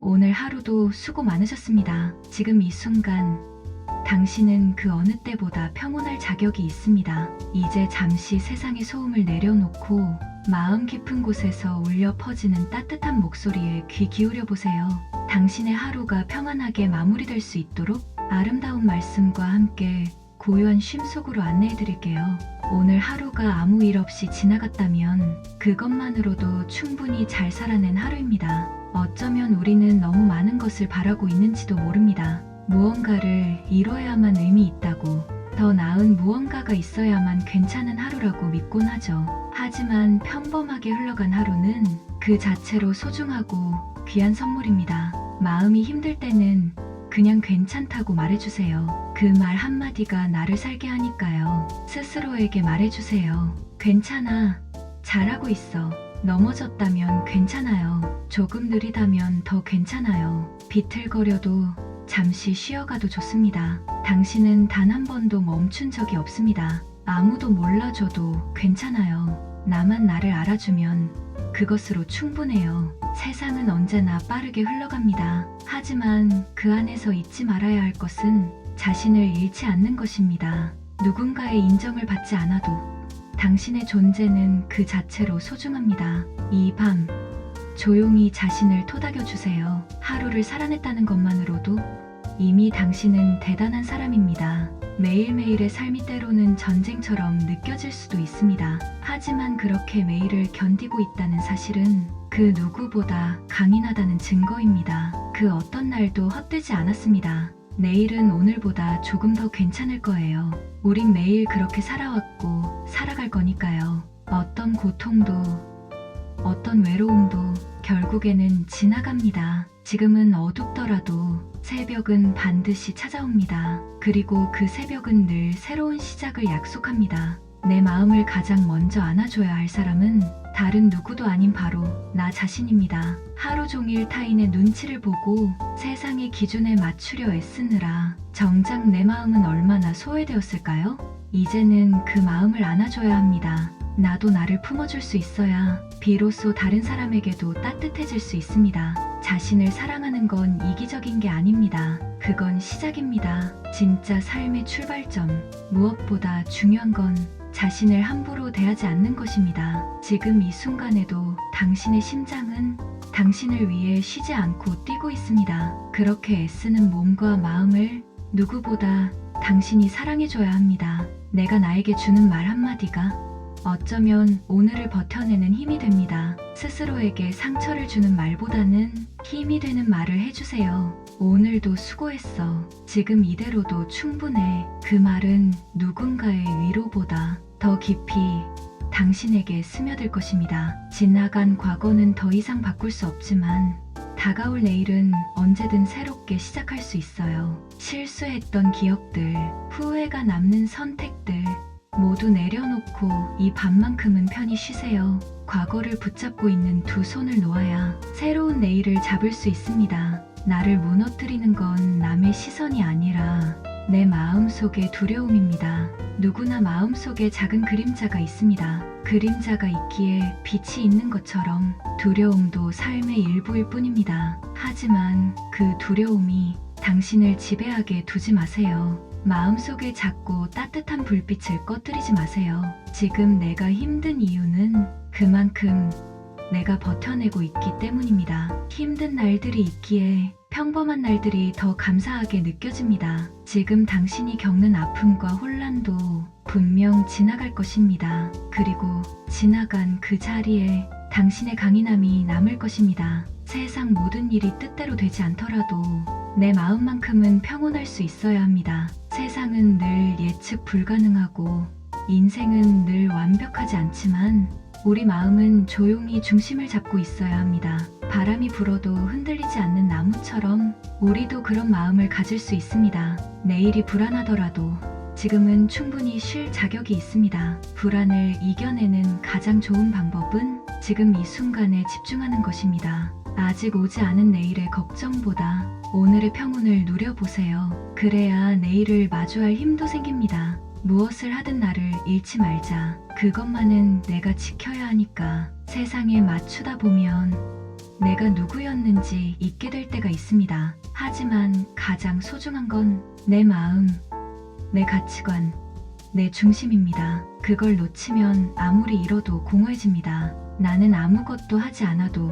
오늘 하루도 수고 많으셨습니다. 지금 이 순간 당신은 그 어느 때보다 평온할 자격이 있습니다. 이제 잠시 세상의 소음을 내려놓고 마음 깊은 곳에서 울려 퍼지는 따뜻한 목소리에 귀 기울여 보세요. 당신의 하루가 평안하게 마무리될 수 있도록 아름다운 말씀과 함께 고요한 쉼 속으로 안내해 드릴게요. 오늘 하루가 아무 일 없이 지나갔다면 그것만으로도 충분히 잘 살아낸 하루입니다. 어쩌면 우리는 너무 많은 것을 바라고 있는지도 모릅니다. 무언가를 이뤄야만 의미 있다고, 더 나은 무언가가 있어야만 괜찮은 하루라고 믿곤 하죠. 하지만 평범하게 흘러간 하루는 그 자체로 소중하고 귀한 선물입니다. 마음이 힘들 때는 그냥 괜찮다고 말해주세요. 그 말 한마디가 나를 살게 하니까요. 스스로에게 말해주세요. 괜찮아. 잘하고 있어. 넘어졌다면 괜찮아요. 조금 느리다면 더 괜찮아요. 비틀거려도 잠시 쉬어가도 좋습니다. 당신은 단 한 번도 멈춘 적이 없습니다. 아무도 몰라줘도 괜찮아요. 나만 나를 알아주면 그것으로 충분해요. 세상은 언제나 빠르게 흘러갑니다. 하지만 그 안에서 잊지 말아야 할 것은 자신을 잃지 않는 것입니다. 누군가의 인정을 받지 않아도 당신의 존재는 그 자체로 소중합니다. 이 밤 조용히 자신을 토닥여 주세요. 하루를 살아냈다는 것만으로도 이미 당신은 대단한 사람입니다. 매일매일의 삶이 때로는 전쟁처럼 느껴질 수도 있습니다. 하지만 그렇게 매일을 견디고 있다는 사실은 그 누구보다 강인하다는 증거입니다. 그 어떤 날도 헛되지 않았습니다. 내일은 오늘보다 조금 더 괜찮을 거예요. 우린 매일 그렇게 살아왔고 살아갈 거니까요. 어떤 고통도, 어떤 외로움도 결국에는 지나갑니다. 지금은 어둡더라도 새벽은 반드시 찾아옵니다. 그리고 그 새벽은 늘 새로운 시작을 약속합니다. 내 마음을 가장 먼저 안아줘야 할 사람은 다른 누구도 아닌 바로 나 자신입니다. 하루 종일 타인의 눈치를 보고 세상의 기준에 맞추려 애쓰느라 정작 내 마음은 얼마나 소외되었을까요? 이제는 그 마음을 안아줘야 합니다. 나도 나를 품어줄 수 있어야 비로소 다른 사람에게도 따뜻해질 수 있습니다. 자신을 사랑하는 건 이기적인 게 아닙니다. 그건 시작입니다. 진짜 삶의 출발점. 무엇보다 중요한 건 자신을 함부로 대하지 않는 것입니다. 지금 이 순간에도 당신의 심장은 당신을 위해 쉬지 않고 뛰고 있습니다. 그렇게 애쓰는 몸과 마음을 누구보다 당신이 사랑해줘야 합니다. 내가 나에게 주는 말 한마디가 어쩌면 오늘을 버텨내는 힘이 됩니다. 스스로에게 상처를 주는 말보다는 힘이 되는 말을 해주세요. 오늘도 수고했어. 지금 이대로도 충분해. 그 말은 누군가의 위로보다 더 깊이 당신에게 스며들 것입니다. 지나간 과거는 더 이상 바꿀 수 없지만 다가올 내일은 언제든 새롭게 시작할 수 있어요. 실수했던 기억들, 후회가 남는 선택들 모두 내려놓고 이 밤만큼은 편히 쉬세요. 과거를 붙잡고 있는 두 손을 놓아야 새로운 내일을 잡을 수 있습니다. 나를 무너뜨리는 건 남의 시선이 아니라 내 마음속의 두려움입니다. 누구나 마음속에 작은 그림자가 있습니다. 그림자가 있기에 빛이 있는 것처럼 두려움도 삶의 일부일 뿐입니다. 하지만 그 두려움이 당신을 지배하게 두지 마세요. 마음속에 작고 따뜻한 불빛을 꺼뜨리지 마세요. 지금 내가 힘든 이유는 그만큼 내가 버텨내고 있기 때문입니다. 힘든 날들이 있기에 평범한 날들이 더 감사하게 느껴집니다. 지금 당신이 겪는 아픔과 혼란도 분명 지나갈 것입니다. 그리고 지나간 그 자리에 당신의 강인함이 남을 것입니다. 세상 모든 일이 뜻대로 되지 않더라도 내 마음만큼은 평온할 수 있어야 합니다. 세상은 늘 예측 불가능하고 인생은 늘 완벽하지 않지만 우리 마음은 조용히 중심을 잡고 있어야 합니다. 바람이 불어도 흔들리지 않는 나무처럼 우리도 그런 마음을 가질 수 있습니다. 내일이 불안하더라도 지금은 충분히 쉴 자격이 있습니다. 불안을 이겨내는 가장 좋은 방법은 지금 이 순간에 집중하는 것입니다. 아직 오지 않은 내일의 걱정보다 오늘의 평온을 누려보세요. 그래야 내일을 마주할 힘도 생깁니다. 무엇을 하든 나를 잃지 말자. 그것만은 내가 지켜야 하니까. 세상에 맞추다 보면 내가 누구였는지 잊게 될 때가 있습니다. 하지만 가장 소중한 건 내 마음, 내 가치관, 내 중심입니다. 그걸 놓치면 아무리 잃어도 공허해집니다. 나는 아무것도 하지 않아도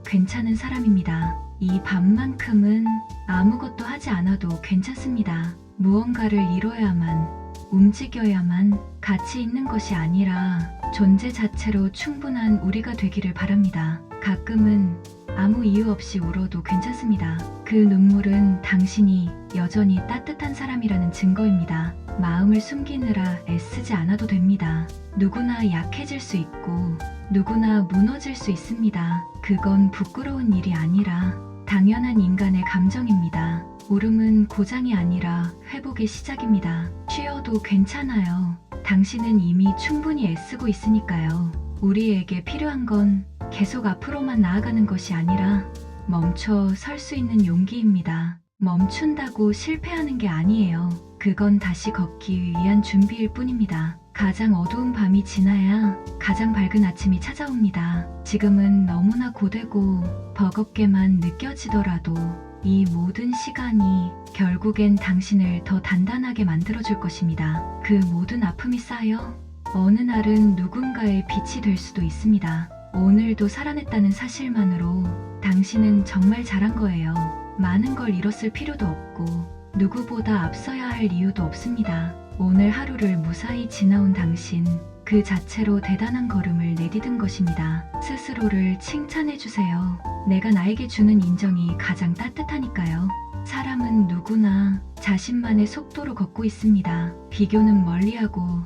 괜찮은 사람입니다. 이 밤만큼은 아무것도 하지 않아도 괜찮습니다. 무언가를 이뤄야만, 움직여야만 가치 있는 것이 아니라 존재 자체로 충분한 우리가 되기를 바랍니다. 가끔은 아무 이유 없이 울어도 괜찮습니다. 그 눈물은 당신이 여전히 따뜻한 사람이라는 증거입니다. 마음을 숨기느라 애쓰지 않아도 됩니다. 누구나 약해질 수 있고 누구나 무너질 수 있습니다. 그건 부끄러운 일이 아니라 당연한 인간의 감정입니다. 울음은 고장이 아니라 회복의 시작입니다. 쉬어도 괜찮아요. 당신은 이미 충분히 애쓰고 있으니까요. 우리에게 필요한 건 계속 앞으로만 나아가는 것이 아니라 멈춰 설 수 있는 용기입니다. 멈춘다고 실패하는 게 아니에요. 그건 다시 걷기 위한 준비일 뿐입니다. 가장 어두운 밤이 지나야 가장 밝은 아침이 찾아옵니다. 지금은 너무나 고되고 버겁게만 느껴지더라도 이 모든 시간이 결국엔 당신을 더 단단하게 만들어줄 것입니다. 그 모든 아픔이 쌓여 어느 날은 누군가의 빛이 될 수도 있습니다. 오늘도 살아냈다는 사실만으로 당신은 정말 잘한 거예요. 많은 걸 잃었을 필요도 없고 누구보다 앞서야 할 이유도 없습니다. 오늘 하루를 무사히 지나온 당신, 그 자체로 대단한 걸음을 내디딘 것입니다. 스스로를 칭찬해주세요. 내가 나에게 주는 인정이 가장 따뜻하니까요. 사람은 누구나 자신만의 속도로 걷고 있습니다. 비교는 멀리하고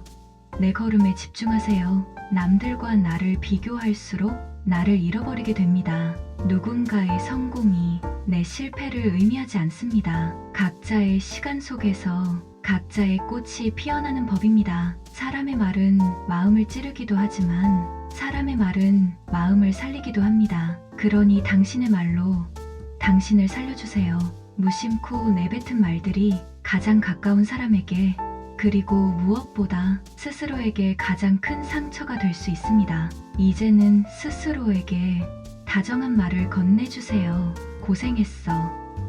내 걸음에 집중하세요. 남들과 나를 비교할수록 나를 잃어버리게 됩니다. 누군가의 성공이 내 실패를 의미하지 않습니다. 각자의 시간 속에서 각자의 꽃이 피어나는 법입니다. 사람의 말은 마음을 찌르기도 하지만 사람의 말은 마음을 살리기도 합니다. 그러니 당신의 말로 당신을 살려주세요. 무심코 내뱉은 말들이 가장 가까운 사람에게 그리고 무엇보다 스스로에게 가장 큰 상처가 될 수 있습니다. 이제는 스스로에게 다정한 말을 건네주세요. 고생했어.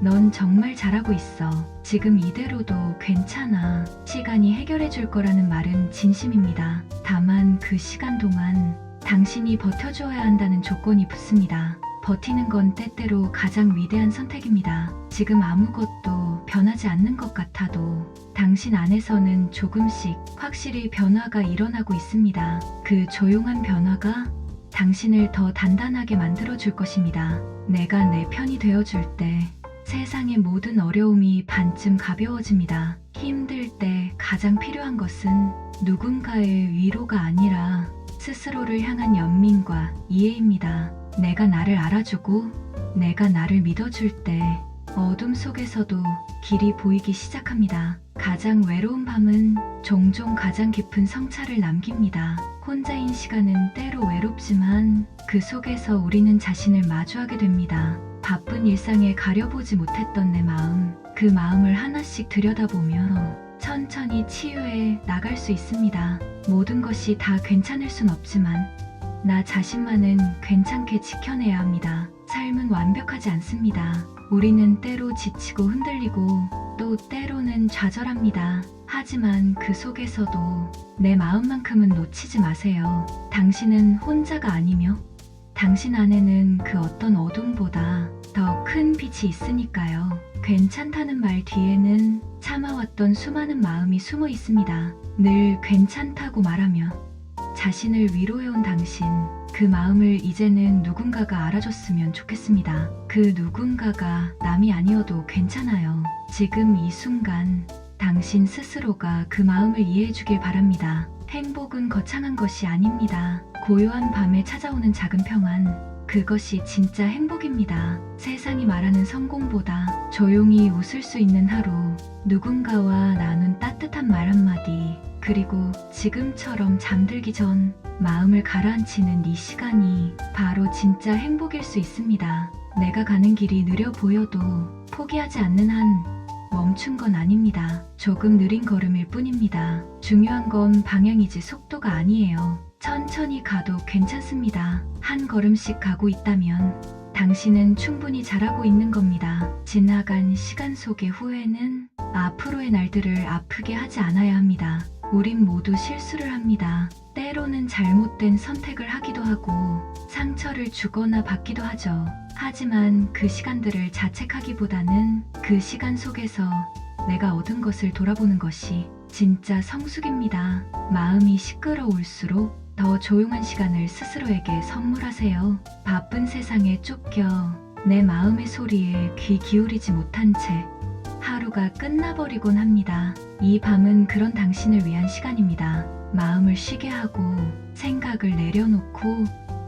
넌 정말 잘하고 있어. 지금 이대로도 괜찮아. 시간이 해결해 줄 거라는 말은 진심입니다. 다만 그 시간 동안 당신이 버텨줘야 한다는 조건이 붙습니다. 버티는 건 때때로 가장 위대한 선택입니다. 지금 아무것도 변하지 않는 것 같아도 당신 안에서는 조금씩 확실히 변화가 일어나고 있습니다. 그 조용한 변화가 당신을 더 단단하게 만들어줄 것입니다. 내가 내 편이 되어줄 때 세상의 모든 어려움이 반쯤 가벼워집니다. 힘들 때 가장 필요한 것은 누군가의 위로가 아니라 스스로를 향한 연민과 이해입니다. 내가 나를 알아주고 내가 나를 믿어줄 때 어둠 속에서도 길이 보이기 시작합니다. 가장 외로운 밤은 종종 가장 깊은 성찰을 남깁니다. 혼자인 시간은 때로 외롭지만 그 속에서 우리는 자신을 마주하게 됩니다. 바쁜 일상에 가려보지 못했던 내 마음, 그 마음을 하나씩 들여다보며 천천히 치유해 나갈 수 있습니다. 모든 것이 다 괜찮을 순 없지만 나 자신만은 괜찮게 지켜내야 합니다. 삶은 완벽하지 않습니다. 우리는 때로 지치고 흔들리고 또 때로는 좌절합니다. 하지만 그 속에서도 내 마음만큼은 놓치지 마세요. 당신은 혼자가 아니며 당신 안에는 그 어떤 어둠보다 더 큰 빛이 있으니까요. 괜찮다는 말 뒤에는 참아왔던 수많은 마음이 숨어 있습니다. 늘 괜찮다고 말하며 자신을 위로해온 당신, 그 마음을 이제는 누군가가 알아줬으면 좋겠습니다. 그 누군가가 남이 아니어도 괜찮아요. 지금 이 순간 당신 스스로가 그 마음을 이해해주길 바랍니다. 행복은 거창한 것이 아닙니다. 고요한 밤에 찾아오는 작은 평안, 그것이 진짜 행복입니다. 세상이 말하는 성공보다 조용히 웃을 수 있는 하루, 누군가와 나눈 따뜻한 말 한마디, 그리고 지금처럼 잠들기 전 마음을 가라앉히는 이 시간이 바로 진짜 행복일 수 있습니다. 내가 가는 길이 느려 보여도 포기하지 않는 한 멈춘 건 아닙니다. 조금 느린 걸음일 뿐입니다. 중요한 건 방향이지 속도가 아니에요. 천천히 가도 괜찮습니다. 한 걸음씩 가고 있다면 당신은 충분히 잘하고 있는 겁니다. 지나간 시간 속의 후회는 앞으로의 날들을 아프게 하지 않아야 합니다. 우린 모두 실수를 합니다. 때로는 잘못된 선택을 하기도 하고 상처를 주거나 받기도 하죠. 하지만 그 시간들을 자책하기보다는 그 시간 속에서 내가 얻은 것을 돌아보는 것이 진짜 성숙입니다. 마음이 시끄러울수록 더 조용한 시간을 스스로에게 선물하세요. 바쁜 세상에 쫓겨 내 마음의 소리에 귀 기울이지 못한 채 하루가 끝나버리곤 합니다. 이 밤은 그런 당신을 위한 시간입니다. 마음을 쉬게 하고 생각을 내려놓고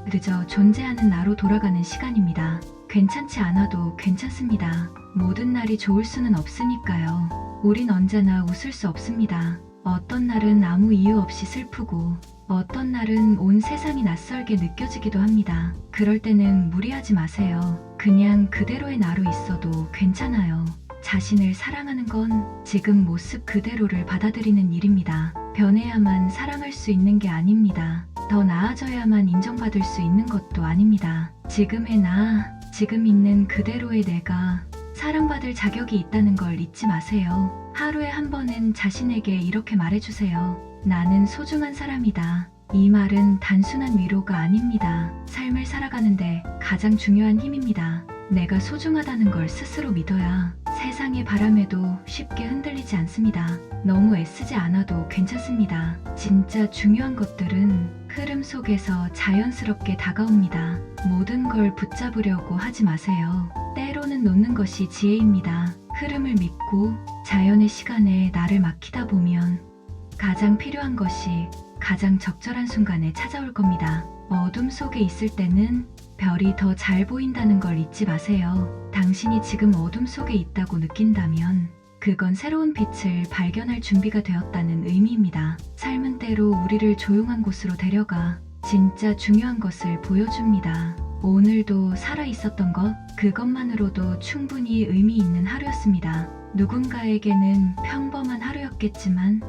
그저 존재하는 나로 돌아가는 시간입니다. 괜찮지 않아도 괜찮습니다. 모든 날이 좋을 수는 없으니까요. 우린 언제나 웃을 수 없습니다. 어떤 날은 아무 이유 없이 슬프고 어떤 날은 온 세상이 낯설게 느껴지기도 합니다. 그럴 때는 무리하지 마세요. 그냥 그대로의 나로 있어도 괜찮아요. 자신을 사랑하는 건 지금 모습 그대로를 받아들이는 일입니다. 변해야만 사랑할 수 있는 게 아닙니다. 더 나아져야만 인정받을 수 있는 것도 아닙니다. 지금의 나, 지금 있는 그대로의 내가 사랑받을 자격이 있다는 걸 잊지 마세요. 하루에 한 번은 자신에게 이렇게 말해주세요. 나는 소중한 사람이다. 이 말은 단순한 위로가 아닙니다. 삶을 살아가는데 가장 중요한 힘입니다. 내가 소중하다는 걸 스스로 믿어야 세상의 바람에도 쉽게 흔들리지 않습니다. 너무 애쓰지 않아도 괜찮습니다. 진짜 중요한 것들은 흐름 속에서 자연스럽게 다가옵니다. 모든 걸 붙잡으려고 하지 마세요. 때로는 놓는 것이 지혜입니다. 흐름을 믿고 자연의 시간에 나를 맡기다 보면 가장 필요한 것이 가장 적절한 순간에 찾아올 겁니다. 어둠 속에 있을 때는 별이 더 잘 보인다는 걸 잊지 마세요. 당신이 지금 어둠 속에 있다고 느낀다면 그건 새로운 빛을 발견할 준비가 되었다는 의미입니다. 삶은 때로 우리를 조용한 곳으로 데려가 진짜 중요한 것을 보여줍니다. 오늘도 살아 있었던 것, 그것만으로도 충분히 의미 있는 하루였습니다. 누군가에게는 평범한 하루였겠지만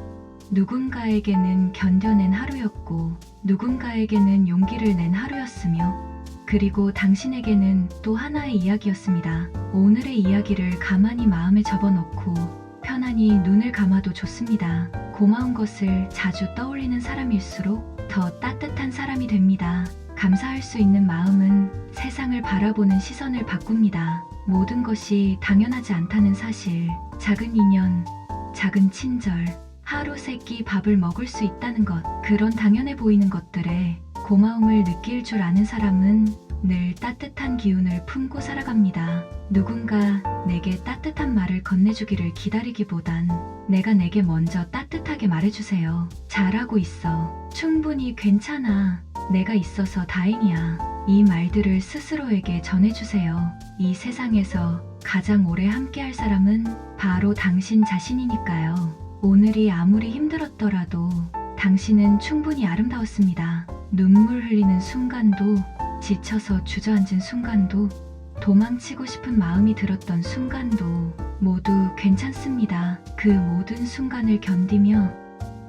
누군가에게는 견뎌낸 하루였고 누군가에게는 용기를 낸 하루였으며 그리고 당신에게는 또 하나의 이야기였습니다. 오늘의 이야기를 가만히 마음에 접어놓고 편안히 눈을 감아도 좋습니다. 고마운 것을 자주 떠올리는 사람일수록 더 따뜻한 사람이 됩니다. 감사할 수 있는 마음은 세상을 바라보는 시선을 바꿉니다. 모든 것이 당연하지 않다는 사실, 작은 인연, 작은 친절, 하루 세 끼 밥을 먹을 수 있다는 것, 그런 당연해 보이는 것들에 고마움을 느낄 줄 아는 사람은 늘 따뜻한 기운을 품고 살아갑니다. 누군가 내게 따뜻한 말을 건네주기를 기다리기보단 내가 내게 먼저 따뜻하게 말해주세요. 잘하고 있어. 충분히 괜찮아. 내가 있어서 다행이야. 이 말들을 스스로에게 전해주세요. 이 세상에서 가장 오래 함께할 사람은 바로 당신 자신이니까요. 오늘이 아무리 힘들었더라도 당신은 충분히 아름다웠습니다. 눈물 흘리는 순간도, 지쳐서 주저앉은 순간도, 도망치고 싶은 마음이 들었던 순간도 모두 괜찮습니다. 그 모든 순간을 견디며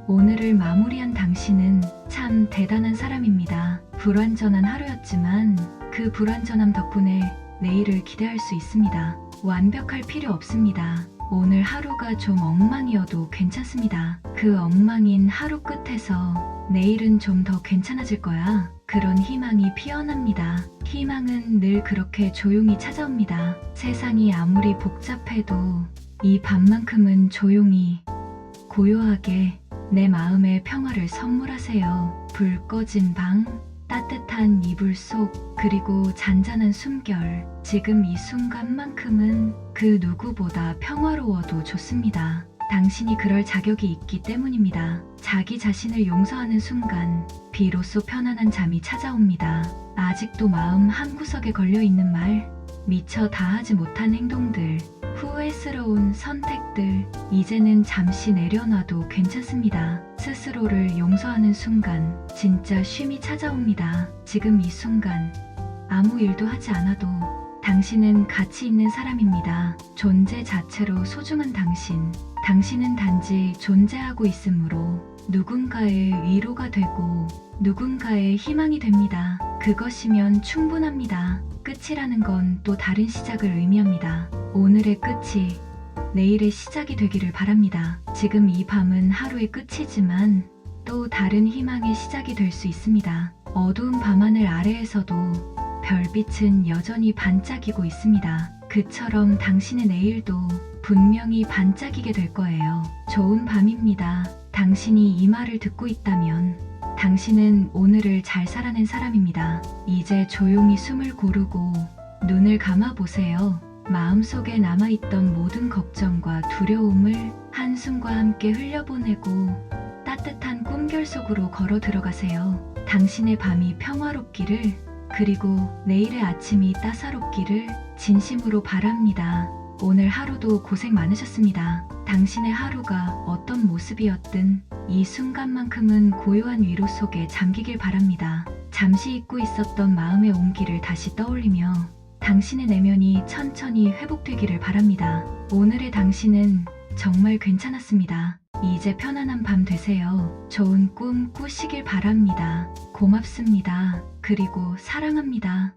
오늘을 마무리한 당신은 참 대단한 사람입니다. 불완전한 하루였지만 그 불완전함 덕분에 내일을 기대할 수 있습니다. 완벽할 필요 없습니다. 오늘 하루가 좀 엉망이어도 괜찮습니다. 그 엉망인 하루 끝에서 내일은 좀 더 괜찮아질 거야. 그런 희망이 피어납니다. 희망은 늘 그렇게 조용히 찾아옵니다. 세상이 아무리 복잡해도 이 밤만큼은 조용히, 고요하게 내 마음의 평화를 선물하세요. 불 꺼진 방, 따뜻한 이불 속, 그리고 잔잔한 숨결. 지금 이 순간만큼은 그 누구보다 평화로워도 좋습니다. 당신이 그럴 자격이 있기 때문입니다. 자기 자신을 용서하는 순간 비로소 편안한 잠이 찾아옵니다. 아직도 마음 한구석에 걸려있는 말, 미처 다하지 못한 행동들, 후회스러운 선택들, 이제는 잠시 내려놔도 괜찮습니다. 스스로를 용서하는 순간 진짜 쉼이 찾아옵니다. 지금 이 순간 아무 일도 하지 않아도 당신은 가치 있는 사람입니다. 존재 자체로 소중한 당신. 당신은 단지 존재하고 있으므로 누군가의 위로가 되고 누군가의 희망이 됩니다. 그것이면 충분합니다. 끝이라는 건 또 다른 시작을 의미합니다. 오늘의 끝이 내일의 시작이 되기를 바랍니다. 지금 이 밤은 하루의 끝이지만 또 다른 희망의 시작이 될 수 있습니다. 어두운 밤하늘 아래에서도 별빛은 여전히 반짝이고 있습니다. 그처럼 당신의 내일도 분명히 반짝이게 될 거예요. 좋은 밤입니다. 당신이 이 말을 듣고 있다면 당신은 오늘을 잘 살아낸 사람입니다. 이제 조용히 숨을 고르고 눈을 감아 보세요. 마음속에 남아있던 모든 걱정과 두려움을 한숨과 함께 흘려보내고 따뜻한 꿈결 속으로 걸어 들어가세요. 당신의 밤이 평화롭기를, 그리고 내일의 아침이 따사롭기를 진심으로 바랍니다. 오늘 하루도 고생 많으셨습니다. 당신의 하루가 어떤 모습이었든 이 순간만큼은 고요한 위로 속에 잠기길 바랍니다. 잠시 잊고 있었던 마음의 온기를 다시 떠올리며 당신의 내면이 천천히 회복되기를 바랍니다. 오늘의 당신은 정말 괜찮았습니다. 이제 편안한 밤 되세요. 좋은 꿈 꾸시길 바랍니다. 고맙습니다. 그리고 사랑합니다.